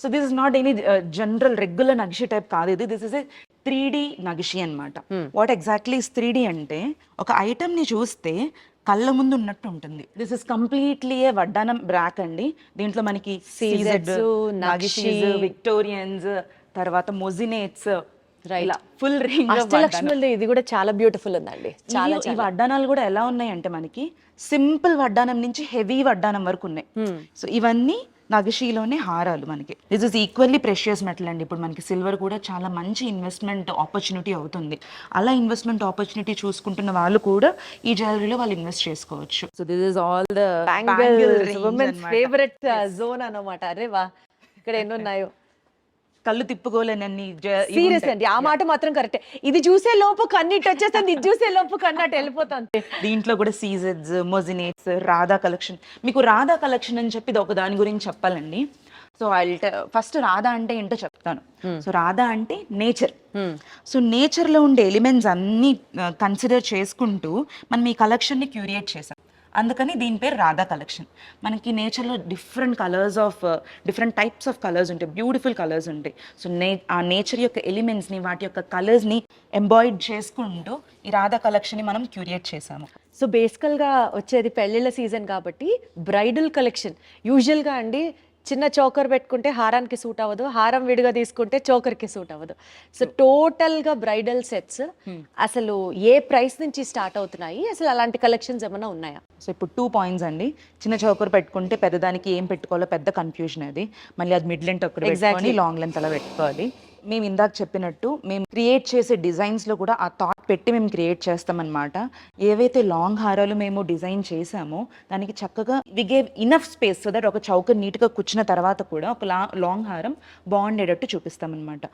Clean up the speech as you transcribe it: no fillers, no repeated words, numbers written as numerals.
So this is not any general regular నగిషి type కాదు ఇది. దిస్ ఇస్ ఏ 3D నగిషి అనమాట. వాట్ ఎగ్జాక్ట్లీ ఇస్ 3D అంటే ఒక ఐటమ్ ని చూస్తే కళ్ళ ముందు ఉన్నట్టు ఉంటుంది. దిస్ ఇస్ కంప్లీట్లీ ఏ వడ్డానం బ్రాక్ అండి. దీంట్లో మనకి సీజెడ్, నగిషీస్, విక్టోరియన్స్, తర్వాత మొజినేట్స్, ఇలా ఫుల్ రేంజ్ ఆఫ్ అష్టలక్ష్మిలో ఇది కూడా చాలా బ్యూటిఫుల్ ఉందండి. చాలా ఈ వడ్డానాలు కూడా ఎలా ఉన్నాయి అంటే మనకి సింపుల్ వడ్డానం నుంచి హెవీ వడ్డానం వరకు ఉన్నాయి. సో ఇవన్నీ నగిషీలోనే హారాలు మనకి. This is equally precious metal అండి. ఇప్పుడు మనకి సిల్వర్ కూడా చాలా మంచి ఇన్వెస్ట్మెంట్ ఆపర్చునిటీ అవుతుంది. అలా ఇన్వెస్ట్మెంట్ ఆపర్చునిటీ చూసుకుంటున్న వాళ్ళు కూడా ఈ జ్యువెలరీలో వాళ్ళు ఇన్వెస్ట్ చేసుకోవచ్చు. So this is all the bangles, women's favourite zone అన్నమాట. అరే వా, ఇక్కడ ఎన్ని ఉన్నాయో, కళ్ళు తిప్పుకోలేనన్ని సీరియస్ అండి. ఆ మాట మాత్రం కరెక్టే. ఇది చూసే లోపు కన్నీటి వచ్చేస్తుంది, ఇది చూసే లోపు కన్నట్టు వెళ్ళిపోతుంది. దీంట్లో కూడా సీజెడ్స్, మొజినేట్స్, రాధా కలెక్షన్. మీకు రాధా కలెక్షన్ అని చెప్పి ఒక దాని గురించి చెప్పాలండి. సో ఫస్ట్ రాధా అంటే ఏంటో చెప్తాను. సో రాధా అంటే నేచర్. సో నేచర్ లో ఉండే ఎలిమెంట్స్ అన్ని కన్సిడర్ చేసుకుంటూ మనం ఈ కలెక్షన్ ని క్యూరియేట్ చేసాం. అందుకని దీని పేరు రాధా కలెక్షన్. మనకి నేచర్లో different colours of different types of colours ఉంటాయి, బ్యూటిఫుల్ కలర్స్ ఉంటాయి. సో ఆ నేచర్ యొక్క ఎలిమెంట్స్ని, వాటి యొక్క కలర్స్ని ఎంబాయిడ్ చేసుకుంటూ ఈ రాధా కలెక్షన్ని మనం క్యూరియేట్ చేసాము. సో బేసికల్గా వచ్చేది పెళ్ళిళ్ళ సీజన్ కాబట్టి బ్రైడల్ కలెక్షన్ యూజువల్గా అండి చిన్న చోకర్ పెట్టుకుంటే హారానికి సూట్ అవ్వదు, హారం విడిగా తీసుకుంటే చోకర్కి సూట్ అవ్వదు. సో టోటల్గా బ్రైడల్ సెట్స్ అసలు ఏ ప్రైస్ నుంచి స్టార్ట్ అవుతున్నాయి, అసలు అలాంటి కలెక్షన్స్ ఏమైనా ఉన్నాయా? సో ఇప్పుడు 2 పాయింట్స్ అండి. చిన్న చౌకర్ పెట్టుకుంటే పెద్దదానికి ఏం పెట్టుకోవాలో పెద్ద కన్ఫ్యూజన్ అది. మళ్ళీ అది మిడ్ లెంత్ ఒకటి పెట్టుకొని లాంగ్ లెంత్ అలా పెట్టుకోవాలి. మేము ఇందాక చెప్పినట్టు మేము క్రియేట్ చేసే డిజైన్స్లో కూడా ఆ థాట్ పెట్టి మేము క్రియేట్ చేస్తామన్నమాట. ఏవైతే లాంగ్ హారాలు మేము డిజైన్ చేసామో దానికి చక్కగా we gave enough space so that ఒక చౌక నీట్గా కూర్చున్న తర్వాత కూడా ఒక లాంగ్ హారం బాగుండేటట్టు చూపిస్తామన్నమాట.